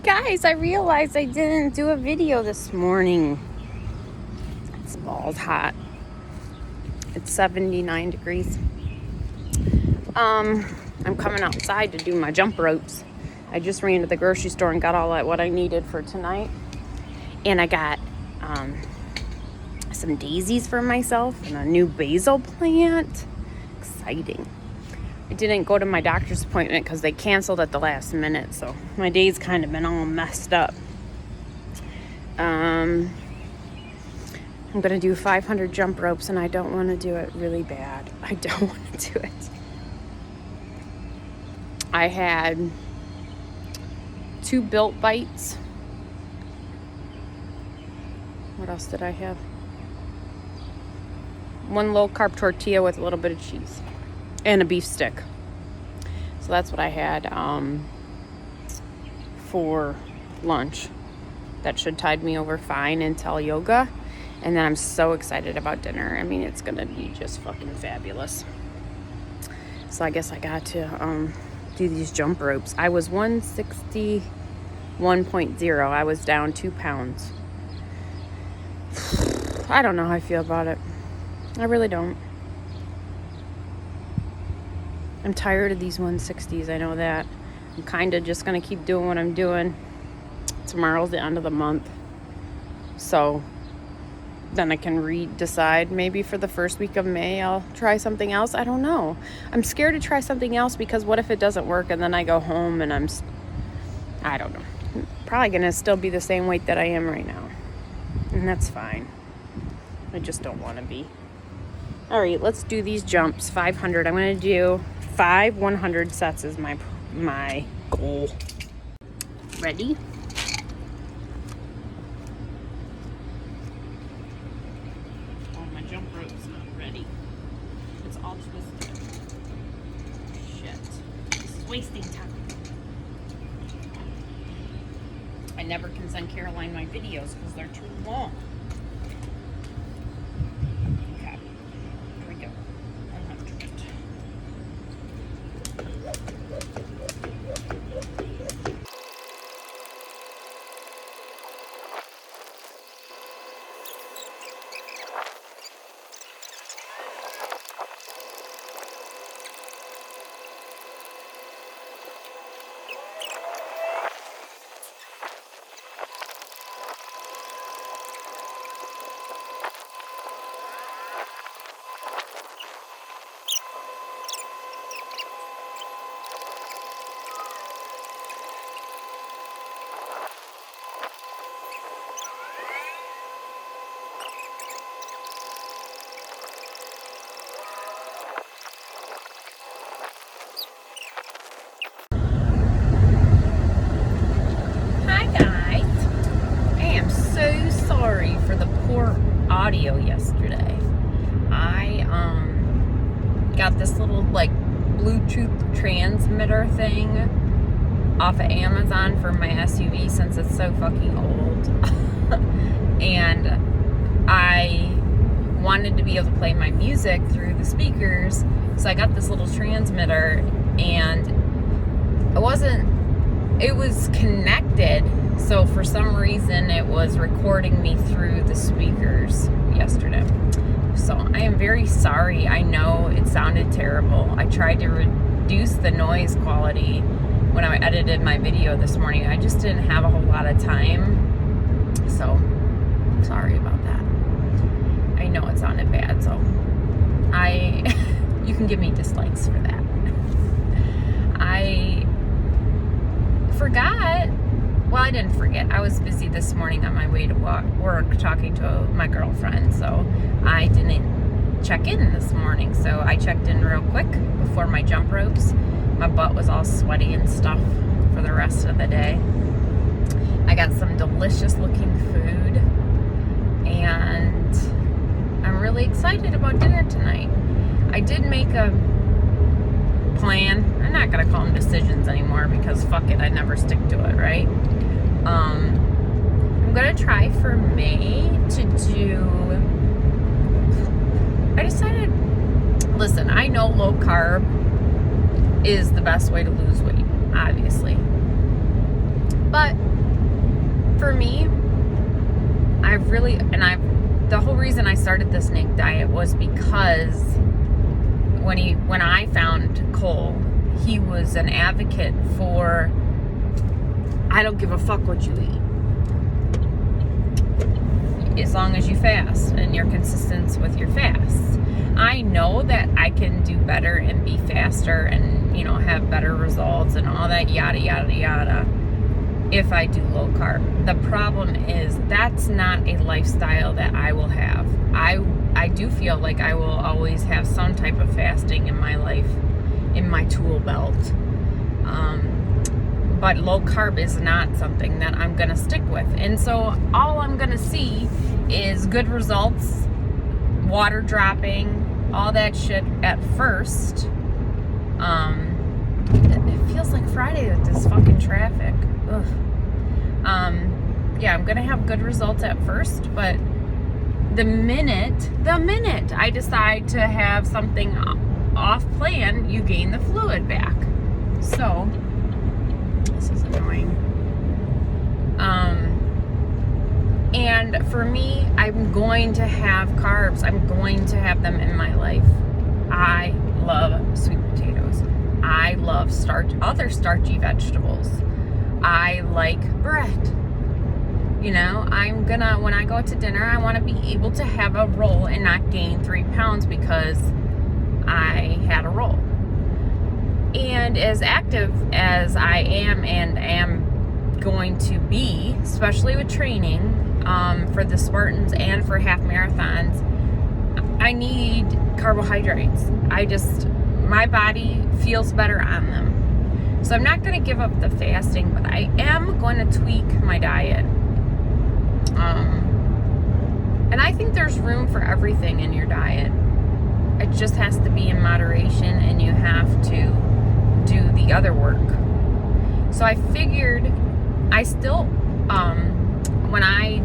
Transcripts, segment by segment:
Guys, I realized I didn't do a video this morning. It's balls hot. It's 79 degrees. I'm coming outside to do my jump ropes. I just ran to the grocery store and got all that what I needed for tonight. And I got some daisies for myself and a new basil plant. Exciting. I didn't go to my doctor's appointment because they canceled at the last minute, so my day's kind of been all messed up. I'm gonna do 500 jump ropes, and I don't want to do it really bad. I don't want to do it. I had 2 Built Bites. What else did I have? 1 low-carb tortilla with a little bit of cheese. And a beef stick. So that's what I had for lunch. That should tide me over fine until yoga. And then I'm so excited about dinner. I mean, it's going to be just fucking fabulous. So I guess I got to do these jump ropes. I was 161.0. I was down 2 pounds. I don't know how I feel about it. I really don't. I'm tired of these 160s, I know that. I'm kind of just going to keep doing what I'm doing. Tomorrow's the end of the month. So then I can decide maybe for the first week of May I'll try something else. I don't know. I'm scared to try something else because what if it doesn't work and then I go home and I don't know. I'm probably going to still be the same weight that I am right now. And that's fine. I just don't want to be. All right, let's do these jumps. 500. I'm going to do 5 100 sets is my goal. Ready? Oh, my jump rope's not ready. It's all twisted. Shit. This is wasting time. I never can send Caroline my videos because they're too long. Audio yesterday. I got this little like Bluetooth transmitter thing off of Amazon for my SUV since it's so fucking old. And I wanted to be able to play my music through the speakers, so I got this little transmitter, and it was connected, so for some reason it was recording me through the speakers yesterday. So I am very sorry. I know it sounded terrible. I tried to reduce the noise quality when I edited my video this morning. I just didn't have a whole lot of time, so I'm sorry about that. I know it sounded bad, so you can give me dislikes for that. I forgot. Well, I didn't forget. I was busy this morning on my way to work talking to my girlfriend, so I didn't check in this morning. So I checked in real quick before my jump ropes. My butt was all sweaty and stuff for the rest of the day. I got some delicious looking food, and I'm really excited about dinner tonight. I did make a plan. I'm not gonna call them decisions anymore because fuck it, I never stick to it, right? I'm gonna try for May to do. I decided, listen, I know low carb is the best way to lose weight, obviously, but For me, the whole reason I started this Nick diet was because when I found Cole, he was an advocate for, I don't give a fuck what you eat, as long as you fast and you're consistent with your fasts. I know that I can do better and be faster and, you know, have better results and all that yada yada yada if I do low carb. The problem is that's not a lifestyle that I will have. I do feel like I will always have some type of fasting in my life, in my tool belt. But low carb is not something that I'm gonna stick with. And so all I'm gonna see is good results, water dropping, all that shit at first. It feels like Friday with this fucking traffic. Ugh. Yeah, I'm gonna have good results at first, but the minute I decide to have something off plan, you gain the fluid back. So this is annoying. And for me, I'm going to have carbs. I'm going to have them in my life. I love sweet potatoes. I love other starchy vegetables. I like bread. You know, when I go out to dinner, I want to be able to have a roll and not gain 3 pounds because I had a roll. And as active as I am and am going to be, especially with training for the Spartans and for half marathons, I need carbohydrates. My body feels better on them. So I'm not going to give up the fasting, but I am going to tweak my diet. And I think there's room for everything in your diet. It just has to be in moderation, and you have to do the other work. So I figured when I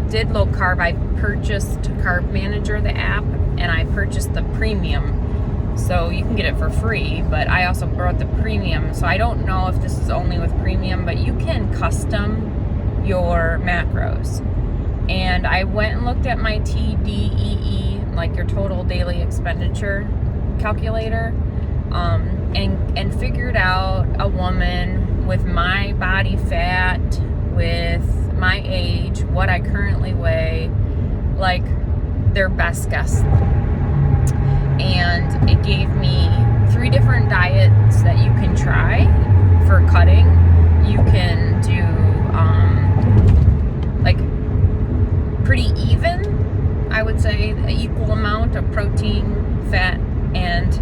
did low carb, I purchased Carb Manager, the app, and I purchased the premium. So you can get it for free, but I also brought the premium. So I don't know if this is only with premium, but you can custom your macros. And I went and looked at my TDEE, like your total daily expenditure calculator, and figured out a woman with my body fat, with my age, what I currently weigh, like their best guess. And it gave me 3 different diets that you can try for cutting. You can do like pretty even, I would say, an equal amount of protein, fat, and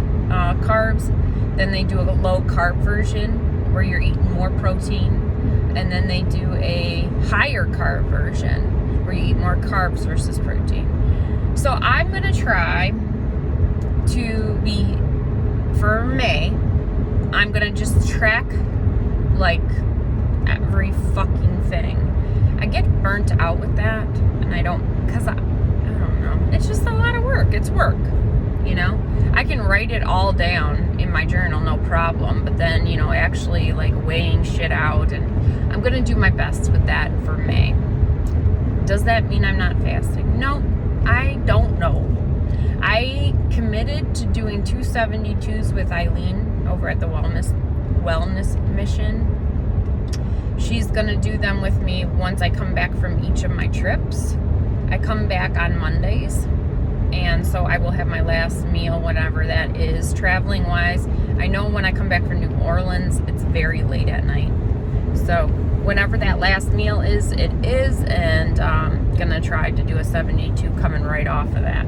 carbs. Then they do a low carb version where you're eating more protein, and then they do a higher carb version where you eat more carbs versus protein. So I'm gonna try to be, for May, I'm gonna just track like every fucking thing. I get burnt out with that, and I don't know. It's just a lot of work. It's work, you know? I can write it all down in my journal, no problem, but then, you know, actually like weighing shit out, and I'm gonna do my best with that for May. Does that mean I'm not fasting? No, I don't know. I committed to doing 272s with Eileen over at the Wellness Mission. She's gonna do them with me once I come back from each of my trips. I come back on Mondays, and so I will have my last meal, whatever that is, traveling wise. I know when I come back from New Orleans, it's very late at night. So whenever that last meal is, it is, and gonna try to do a 72 coming right off of that.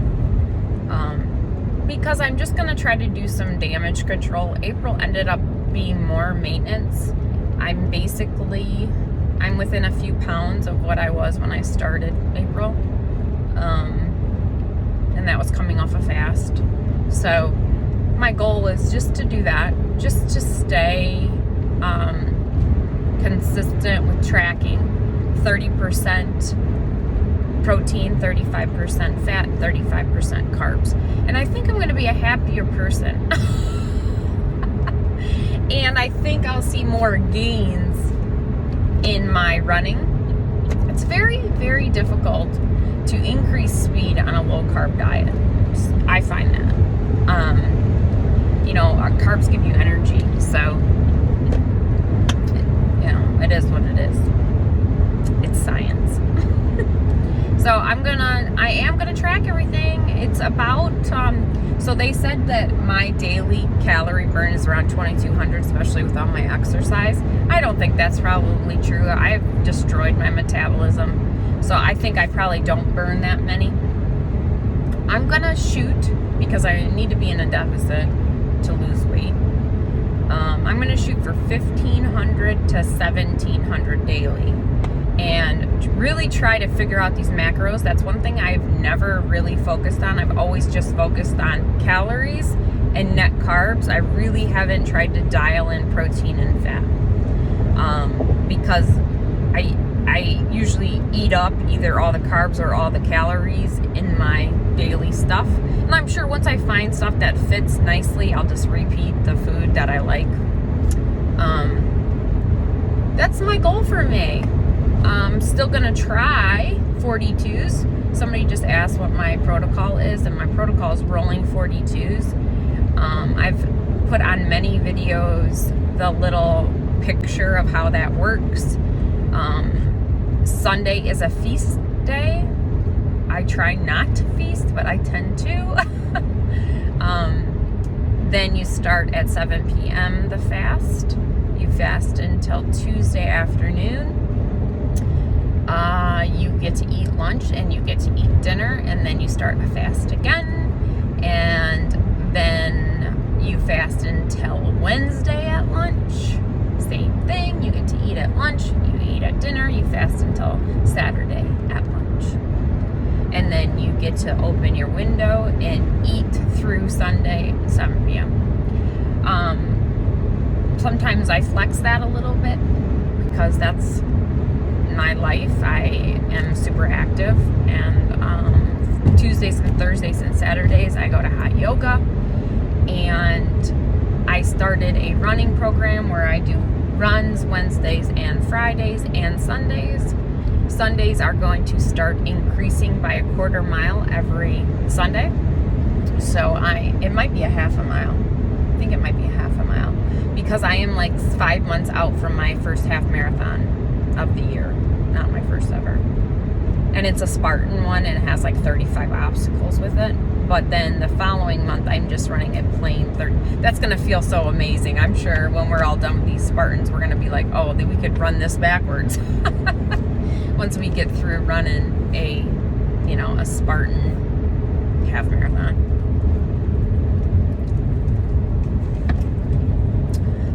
Because I'm just gonna try to do some damage control. April ended up being more maintenance. I'm within a few pounds of what I was when I started April. And that was coming off a fast. So my goal is just to do that, just to stay consistent with tracking 30% protein, 35% fat, 35% carbs. And I think I'm going to be a happier person. And I think I'll see more gains in my running It's very, very difficult to increase speed on a low carb diet. I find that. Carbs give you energy, so it is what it is. It's science. So I am gonna track everything. It's about so they said that my daily calorie burn is around 2,200, especially with all my exercise. I don't think that's probably true. I've destroyed my metabolism, so I think I probably don't burn that many. I'm gonna shoot, because I need to be in a deficit to lose weight. I'm gonna shoot for 1,500 to 1,700 daily, and really try to figure out these macros. That's one thing I've never really focused on. I've always just focused on calories and net carbs. I really haven't tried to dial in protein and fat, because I usually eat up either all the carbs or all the calories in my daily stuff. And I'm sure once I find stuff that fits nicely, I'll just repeat the food that I like. That's my goal for May. I'm still gonna try 42s. Somebody just asked what my protocol is, and my protocol is rolling 42s. I've put on many videos the little picture of how that works. Sunday is a feast day. I try not to feast, but I tend to. Then you start at 7 p.m. the fast. You fast until Tuesday afternoon. You get to eat lunch and you get to eat dinner, and then you start a fast again, and then you fast until Wednesday at lunch. Same thing, you get to eat at lunch, you eat at dinner, you fast until Saturday at lunch. And then you get to open your window and eat through Sunday, 7 p.m. Sometimes I flex that a little bit, because that's my life. I am super active, and Tuesdays and Thursdays and Saturdays I go to hot yoga, and I started a running program where I do runs Wednesdays and Fridays and Sundays. Sundays are going to start increasing by a quarter mile every Sunday. So it might be a half a mile. I think it might be a half a mile, because I am like 5 months out from my first half marathon of the year. Not my first ever. And it's a Spartan one, and it has like 35 obstacles with it. But then the following month, I'm just running a plain 30. That's going to feel so amazing. I'm sure when we're all done with these Spartans, we're going to be like, oh, we could run this backwards. Once we get through running a Spartan half marathon.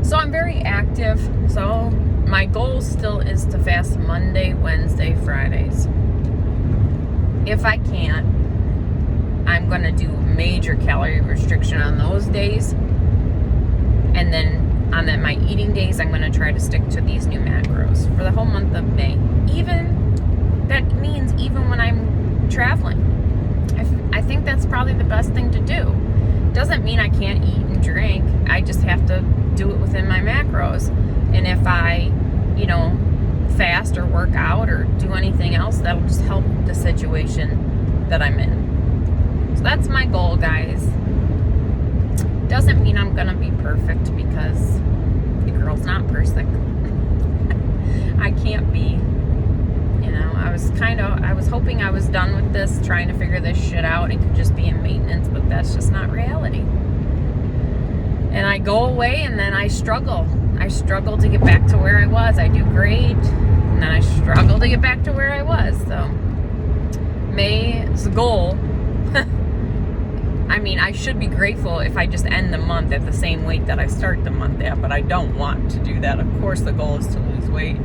So I'm very active. So my goal still is to fast Monday, Wednesday, Fridays. If I can't, I'm going to do major calorie restriction on those days. And then on my eating days, I'm going to try to stick to these new macros for the whole month of May. That means even when I'm traveling. I think that's probably the best thing to do. Doesn't mean I can't eat and drink. I just have to do it within my macros. And if I, fast or work out or do anything else, that'll just help the situation that I'm in. So that's my goal, guys. Doesn't mean I'm gonna be perfect, because the girl's not perfect. I can't be. I was hoping I was done with this, trying to figure this shit out and could just be in maintenance, but that's just not reality. And I go away and then I struggle. I struggle to get back to where I was. I do great, and then I struggle to get back to where I was. So May's goal, I should be grateful if I just end the month at the same weight that I start the month at, but I don't want to do that. Of course, the goal is to lose weight.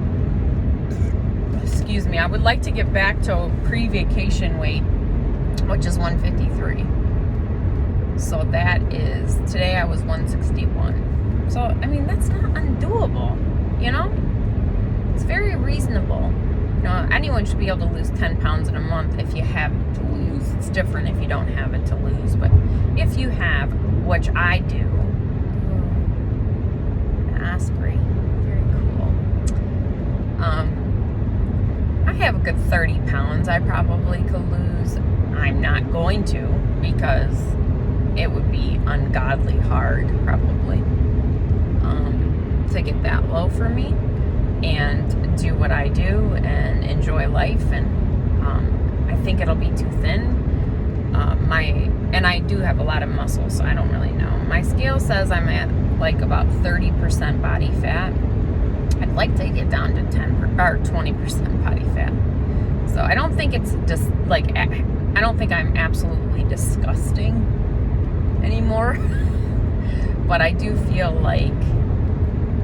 Excuse me. I would like to get back to pre-vacation weight, which is 153. So that is, today I was 161. So, that's not undoable, It's very reasonable. Anyone should be able to lose 10 pounds in a month if you have it to lose. It's different if you don't have it to lose. But if you have, which I do, an osprey, very cool. I have a good 30 pounds I probably could lose. I'm not going to, because it would be ungodly hard probably to get that low for me and do what I do and enjoy life. And I think it'll be too thin. And I do have a lot of muscle, so I don't really know. My scale says I'm at like about 30% body fat. I'd like to get down to 10 or 20% body fat. So I don't think it's just like, I don't think I'm absolutely disgusting anymore. But I do feel like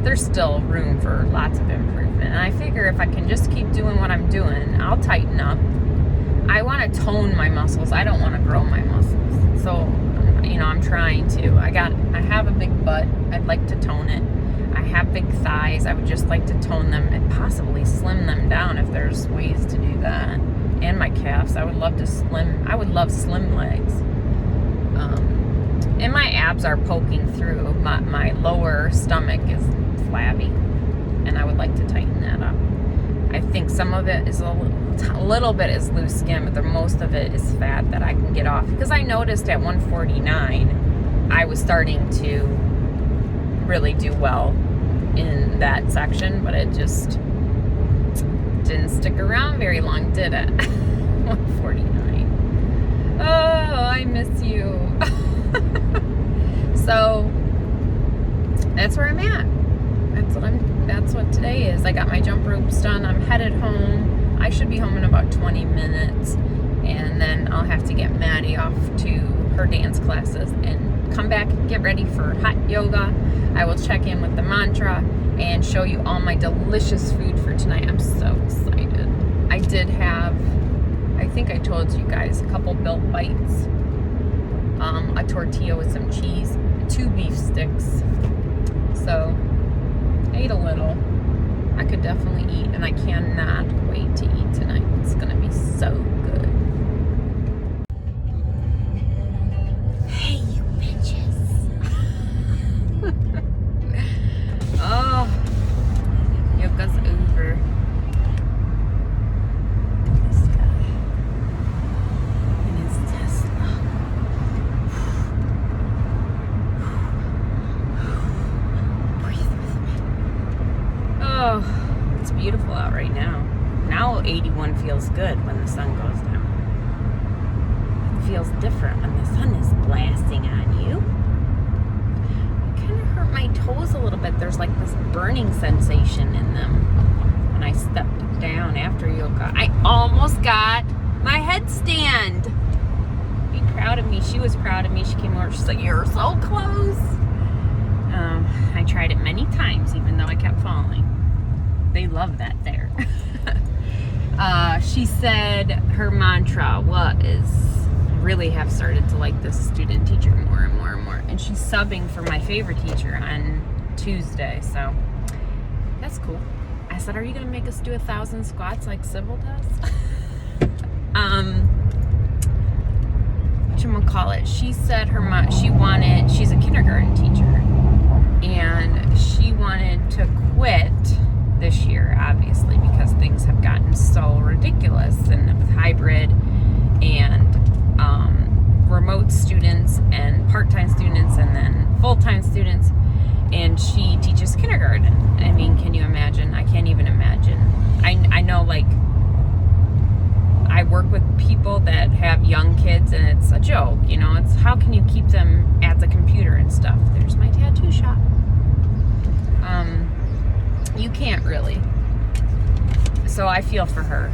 there's still room for lots of improvement. And I figure if I can just keep doing what I'm doing, I'll tighten up. I want to tone my muscles. I don't want to grow my muscles. So, I'm trying to. I have a big butt. I'd like to tone it. I have big thighs. I would just like to tone them and possibly slim them down if there's ways to do that. And my calves. I would love slim legs. And my abs are poking through. My lower stomach is flabby. And I would like to tighten that up. I think some of it is a little bit is loose skin, but the most of it is fat that I can get off. Because I noticed at 149, I was starting to really do well in that section, but it just didn't stick around very long, did it? 149. Oh, I miss you. So that's where I'm at. That's what today is. I got my jump ropes done. I'm headed home. I should be home in about 20 minutes. And then I'll have to get Maddie off to her dance classes and come back and get ready for hot yoga. I will check in with the mantra and show you all my delicious food for tonight. I'm so excited. I did have, I think I told you guys, a couple built bites, a tortilla with some cheese, 2 beef sticks. So ate a little. I could definitely eat, and I cannot wait to eat tonight. It's gonna be so good. Hey, you bitches. Oh, yoga's over. This guy in his Tesla. Oh, it's beautiful out right now. Now 81 feels good when the sun goes down. It feels different when the sun is blasting on you. It kind of hurt my toes a little bit. There's like this burning sensation in them when I stepped down after yoga. I almost got my headstand. Be proud of me. She was proud of me. She came over. She's like, "You're so close." I tried it many times, even though I kept falling. They love that there. She said her mantra was, really have started to like this student teacher more and more and more. And she's subbing for my favorite teacher on Tuesday, so that's cool. I said, "Are you going to make us do 1,000 squats like Sybil does?" Whatchamacallit, she said she's a kindergarten teacher, and she wanted to quit this year, obviously, because things have gotten so ridiculous, and with hybrid and remote students and part-time students and then full-time students, and she teaches kindergarten. I mean, can you imagine? I can't even imagine. I know, like, I work with people that have young kids, and it's a joke, it's how can you keep them at the computer and stuff. There's my tattoo shop. You can't really. So I feel for her,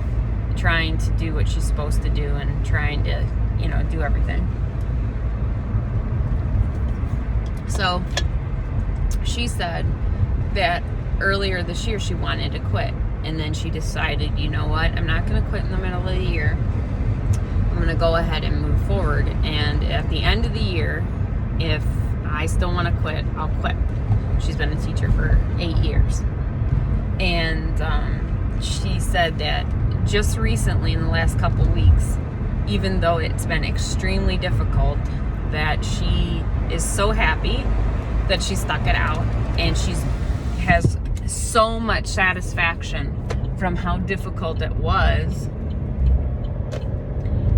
trying to do what she's supposed to do and trying to, do everything. So she said that earlier this year she wanted to quit, and then she decided, you know what, I'm not going to quit in the middle of the year. I'm going to go ahead and move forward, and at the end of the year, if I still want to quit, I'll quit. She's been a teacher for 8 years. And she said that just recently, in the last couple weeks, even though it's been extremely difficult, that she is so happy that she stuck it out, and has so much satisfaction from how difficult it was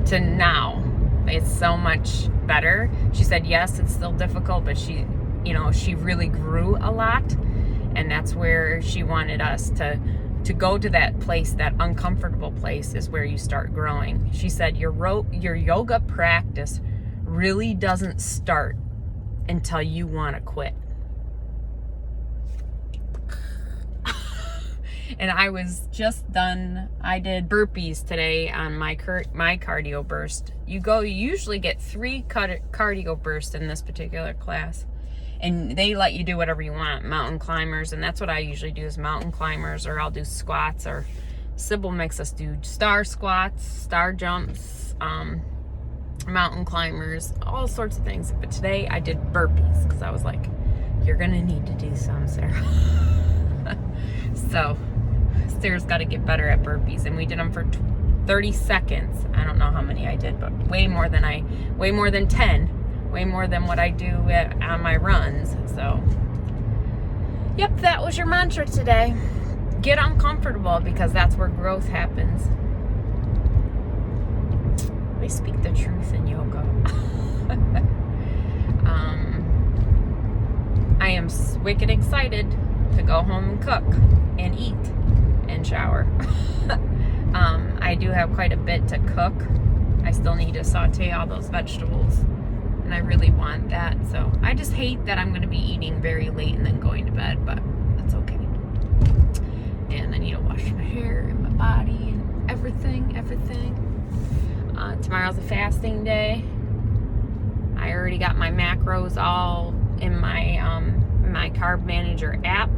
to now. It's so much better. She said, yes, it's still difficult, but she really grew a lot. And that's where she wanted us to go to that place, that uncomfortable place is where you start growing. She said, your yoga practice really doesn't start until you want to quit. And I was just done. I did burpees today on my cardio burst. You usually get 3 cardio bursts in this particular class. And they let you do whatever you want, mountain climbers. And that's what I usually do, is mountain climbers, or I'll do squats, or Sybil makes us do star squats, star jumps, mountain climbers, all sorts of things. But today I did burpees because I was like, you're gonna need to do some, Sarah. So Sarah's got to get better at burpees, and we did them for 30 seconds. I don't know how many I did, but way more than 10, way more than what I do on my runs. So yep, that was your mantra today. Get uncomfortable, because that's where growth happens. We speak the truth in yoga. I am wicked excited to go home and cook and eat and shower. I do have quite a bit to cook. I still need to saute all those vegetables, and I really want that. So I just hate that I'm going to be eating very late and then going to bed, but that's okay. And I need to wash my hair and my body and everything. Tomorrow's a fasting day. I already got my macros all in my carb manager app.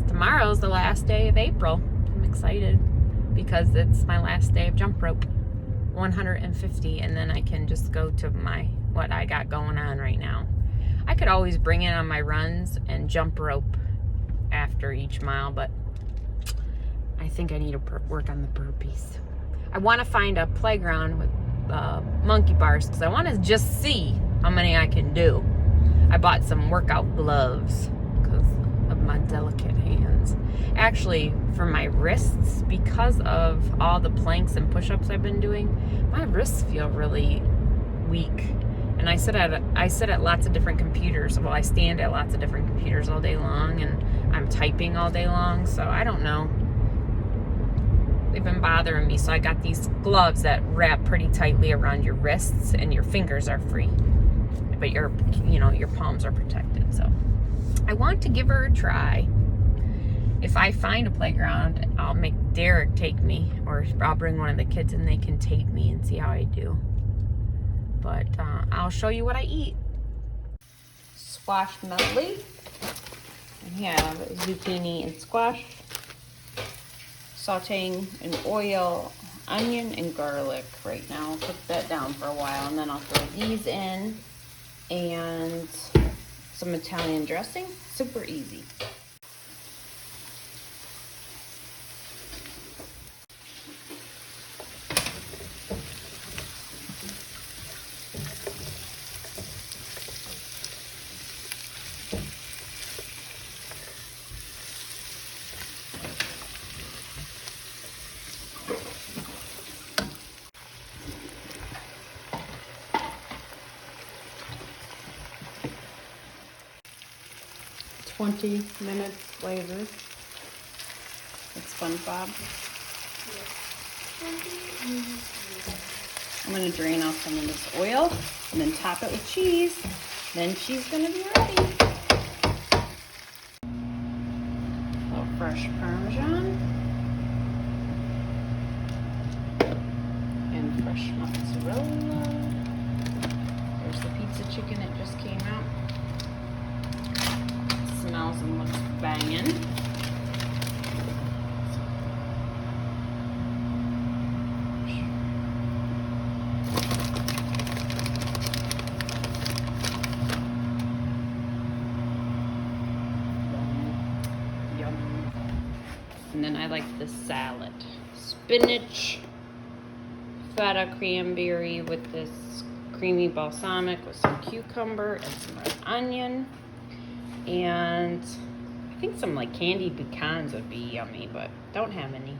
Tomorrow's the last day of April. I'm excited because it's my last day of jump rope, 150, and then I can just go to what I got going on right now. I could always bring it on my runs and jump rope after each mile, but I think I need to work on the burpees. I want to find a playground with monkey bars, because I want to just see how many I can do. I bought some workout gloves because of my delicate hands. Actually, for my wrists, because of all the planks and push-ups I've been doing, my wrists feel really weak. And I sit at lots of different computers. Well, I stand at lots of different computers all day long, and I'm typing all day long, so I don't know. They've been bothering me, so I got these gloves that wrap pretty tightly around your wrists, and your fingers are free, but your palms are protected. So I want to give her a try. If I find a playground, I'll make Derek take me, or I'll bring one of the kids and they can tape me and see how I do. But I'll show you what I eat. Squash medley. I have zucchini and squash. Sauteing in oil, onion, and garlic right now. I'll cook that down for a while, and then I'll throw these in and some Italian dressing. Super easy. Minutes later, it's SpongeBob. I'm going to drain off some of this oil and then top it with cheese. Then she's going to be ready. A little fresh Parmesan and fresh mozzarella. There's the pizza chicken that just came out. Smells and looks banging. Yum. And then I like the salad. Spinach, feta cranberry with this creamy balsamic with some cucumber and some red onion. And I think some like candied pecans would be yummy, but don't have any.